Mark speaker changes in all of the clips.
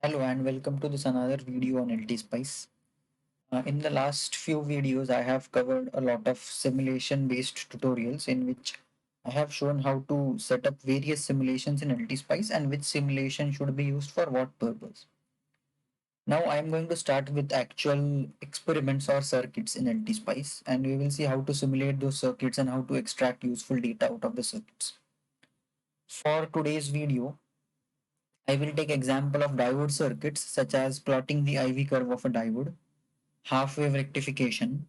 Speaker 1: Hello and welcome to this another video on LT Spice. In the last few videos, I have covered a lot of simulation based tutorials in which I have shown how to set up various simulations in LT Spice and which simulation should be used for what purpose. Now I am going to start with actual experiments or circuits in LT Spice and we will see how to simulate those circuits and how to extract useful data out of the circuits. For today's video, I will take example of diode circuits such as plotting the IV curve of a diode, half wave rectification,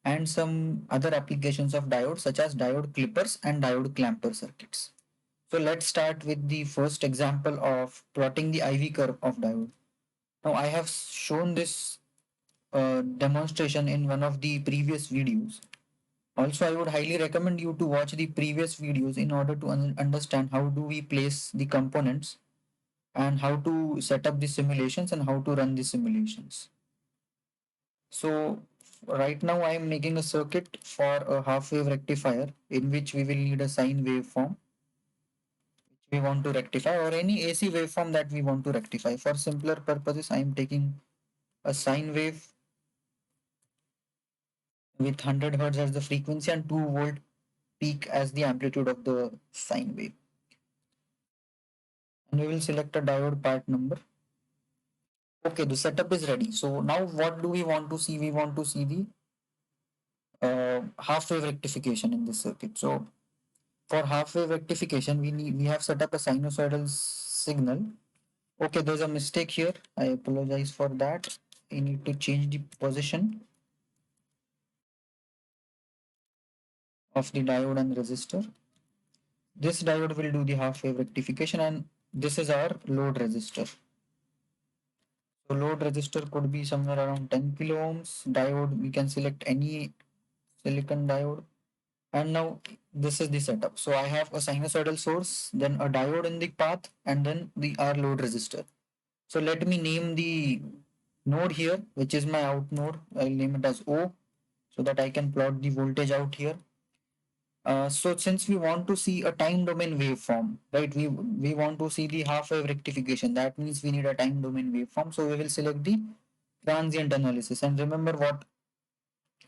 Speaker 1: and some other applications of diodes such as diode clippers and diode clamper circuits. So let's start with the first example of plotting the IV curve of diode. Now I have shown this demonstration in one of the previous videos. Also, I would highly recommend you to watch the previous videos in order to understand how do we place the components and how to set up the simulations and how to run the simulations. So right now I am making a circuit for a half wave rectifier in which we will need a sine waveform which we want to rectify or any AC waveform that we want to rectify. For simpler purposes, I am taking a sine wave with 100 hertz as the frequency and 2 volt peak as the amplitude of the sine wave. And we will select a diode part number. Okay, the setup is ready. So now what do we want to see? We want to see the half wave rectification in this circuit. So for half wave rectification, we have set up a sinusoidal signal. Okay, there's a mistake here. I apologize for that. I need to change the position of the diode and resistor. This diode will do the half wave rectification, and this is our load resistor. So load resistor could be somewhere around 10 kilo ohms. Diode, we can select any silicon diode. And now this is the setup. So I have a sinusoidal source, then a diode in the path, and then the R load resistor. So let me name the node here, which is my out node. I'll name it as O so that I can plot the voltage out here. So since we want to see a time domain waveform, right? We want to see the half wave rectification. That means we need a time domain waveform. So we will select the transient analysis. And remember what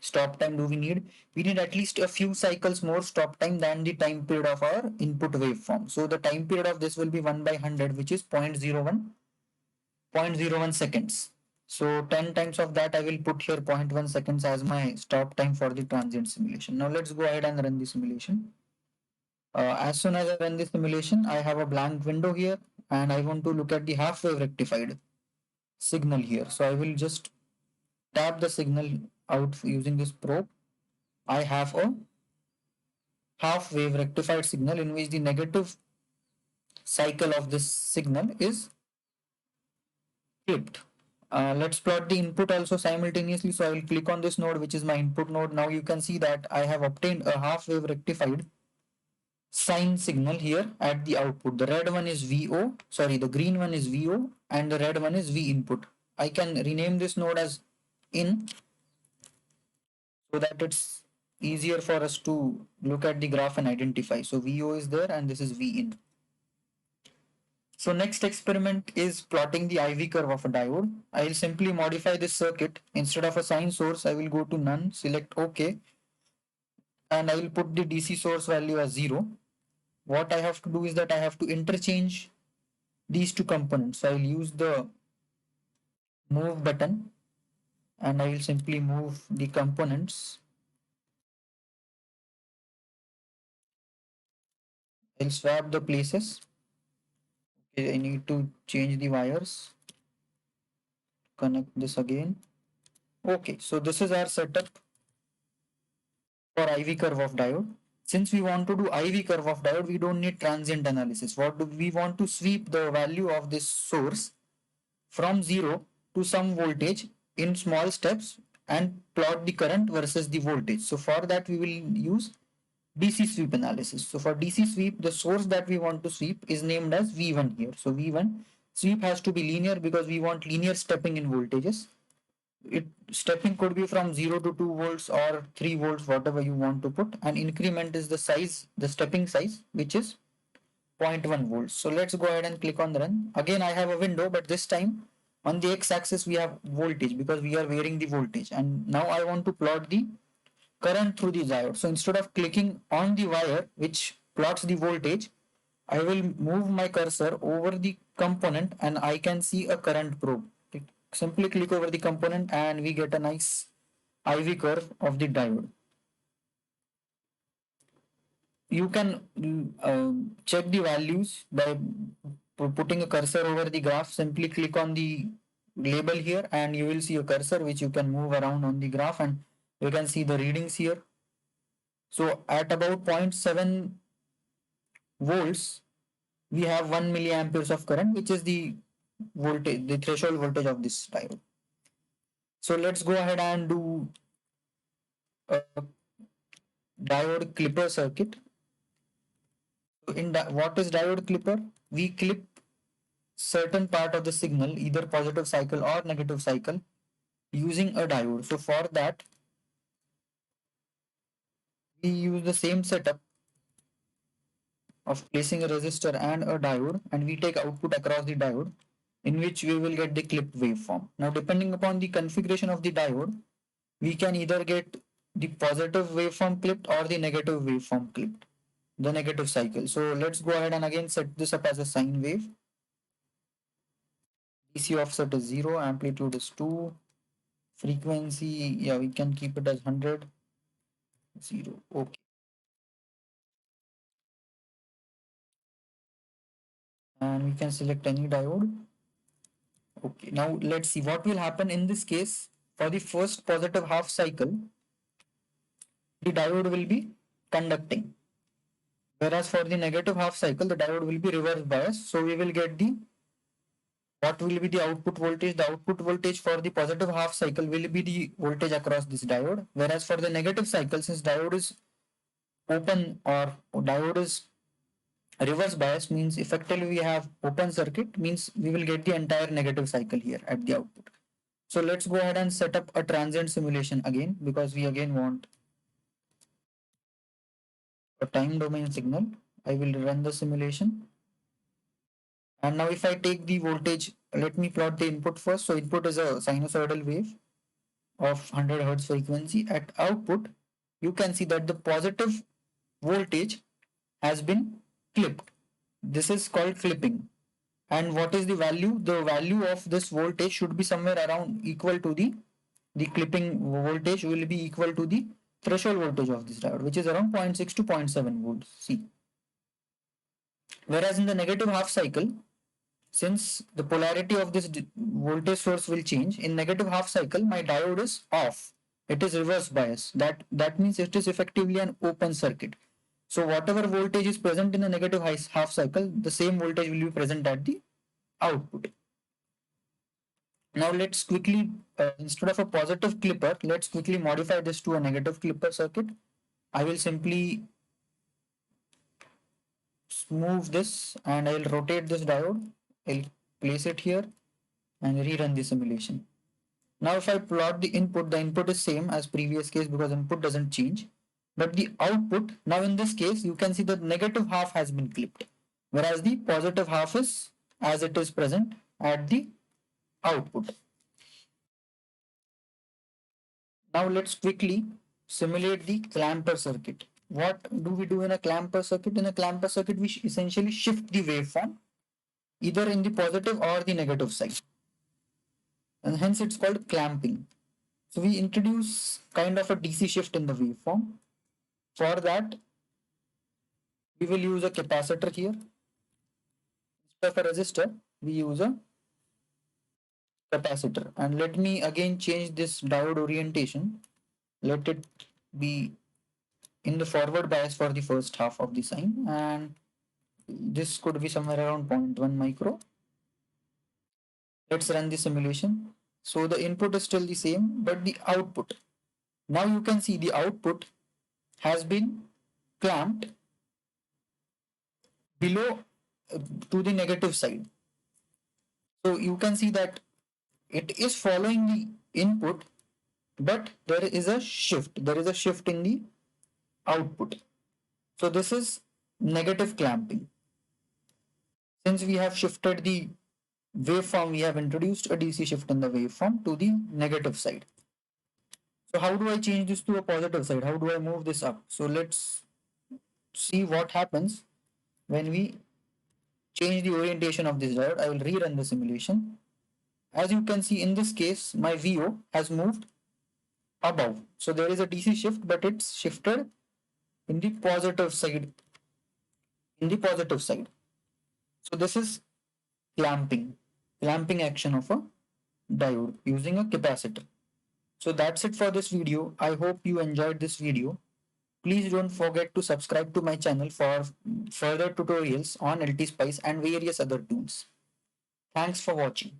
Speaker 1: stop time do we need? We need at least a few cycles more stop time than the time period of our input waveform. So the time period of this will be 1 by 100, which is 0.01 seconds. So 10 times of that I will put here 0.1 seconds as my stop time for the transient simulation. Now let's go ahead and run the simulation. As soon as I run the simulation, I have a blank window here and I want to look at the half wave rectified signal here. So I will just tap the signal out using this probe. I have a half wave rectified signal in which the negative cycle of this signal is clipped. Let's plot the input also simultaneously. So I will click on this node, which is my input node. Now you can see that I have obtained a half wave rectified sine signal here at the output. The red one is VO, sorry, the green one is VO and the red one is V input. I can rename this node as in so that it's easier for us to look at the graph and identify. So VO is there and this is V in. So next experiment is plotting the IV curve of a diode. I will simply modify this circuit. Instead of a sine source, I will go to none, select OK, and I will put the DC source value as 0. What I have to do is that I have to interchange these two components. So I will use the move button and I will simply move the components. I'll swap the places. Okay, I need to change the wires. Connect this again. Okay, so this is our setup for IV curve of diode. Since we want to do IV curve of diode, we don't need transient analysis. What do we want to sweep the value of this source from 0 to some voltage in small steps and plot the current versus the voltage. So for that we will use DC sweep analysis. So for DC sweep, the source that we want to sweep is named as V1 here. So V1 sweep has to be linear because we want linear stepping in voltages. It stepping could be from 0 to 2 volts or 3 volts, whatever you want to put, and increment is the size, the stepping size, which is 0.1 volts. So let's go ahead and click on the run. Again, I have a window, but this time on the x-axis we have voltage because we are varying the voltage. And now I want to plot the current through the diode. So instead of clicking on the wire which plots the voltage, I will move my cursor over the component and I can see a current probe. Simply click over the component and we get a nice IV curve of the diode. You can check the values by putting a cursor over the graph. Simply click on the label here and you will see a cursor which you can move around on the graph, and you can see the readings here. So at about 0.7 volts, we have 1 milliamperes of current, which is the voltage, the threshold voltage of this diode. So let's go ahead and do a diode clipper circuit. So in what is diode clipper? We clip certain part of the signal, either positive cycle or negative cycle, using a diode. So for that, we use the same setup of placing a resistor and a diode, and we take output across the diode, in which we will get the clipped waveform. Now, depending upon the configuration of the diode, we can either get the positive waveform clipped or the negative waveform clipped, the negative cycle. So let's go ahead and again set this up as a sine wave. DC offset is 0, amplitude is 2, frequency, yeah, we can keep it as 100, 0, okay. And we can select any diode. Okay, now let's see what will happen in this case. For the first positive half cycle, the diode will be conducting. Whereas for the negative half cycle, the diode will be reverse biased. So we will get the, what will be the output voltage? The output voltage for the positive half cycle will be the voltage across this diode. Whereas for the negative cycle, since diode is open or diode is reverse bias, means effectively we have open circuit, means we will get the entire negative cycle here at the output. So let's go ahead and set up a transient simulation again, because we again want a time domain signal. I will run the simulation. And now if I take the voltage, let me plot the input first. So input is a sinusoidal wave of 100 hertz frequency. At output, you can see that the positive voltage has been clipped. This is called clipping. And what is the value? The value of this voltage should be somewhere around equal to the clipping voltage will be equal to the threshold voltage of this diode, which is around 0.6 to 0.7 volts. See. Whereas in the negative half cycle, since the polarity of this voltage source will change, in negative half cycle, my diode is off. It is reverse bias. That means it is effectively an open circuit. So whatever voltage is present in the negative half cycle, the same voltage will be present at the output. Now let's quickly, instead of a positive clipper, let's quickly modify this to a negative clipper circuit. I will simply move this and I'll rotate this diode. I'll place it here and rerun the simulation. Now if I plot the input is same as previous case because input doesn't change. But the output, now in this case, you can see the negative half has been clipped, whereas the positive half is as it is present at the output. Now let's quickly simulate the clamper circuit. What do we do in a clamper circuit? In a clamper circuit, we essentially shift the waveform either in the positive or the negative side. And hence it's called clamping. So we introduce kind of a DC shift in the waveform. For that, we will use a capacitor here. Instead of a resistor, we use a capacitor. And let me again change this diode orientation. Let it be in the forward bias for the first half of the sine, and this could be somewhere around 0.1 micro. Let's run the simulation. So the input is still the same, but the output. Now you can see the output has been clamped below to the negative side. So you can see that it is following the input, but there is a shift. There is a shift in the output. So this is negative clamping. Since we have shifted the waveform, we have introduced a DC shift in the waveform to the negative side. So how do I change this to a positive side? How do I move this up? So let's see what happens when we change the orientation of this diode. I will rerun the simulation. As you can see in this case, my VO has moved above. So there is a DC shift, but it's shifted in the positive side. In the positive side. So this is clamping action of a diode using a capacitor. So that's it for this video. I hope you enjoyed this video. Please don't forget to subscribe to my channel for further tutorials on LT Spice and various other tools. Thanks for watching.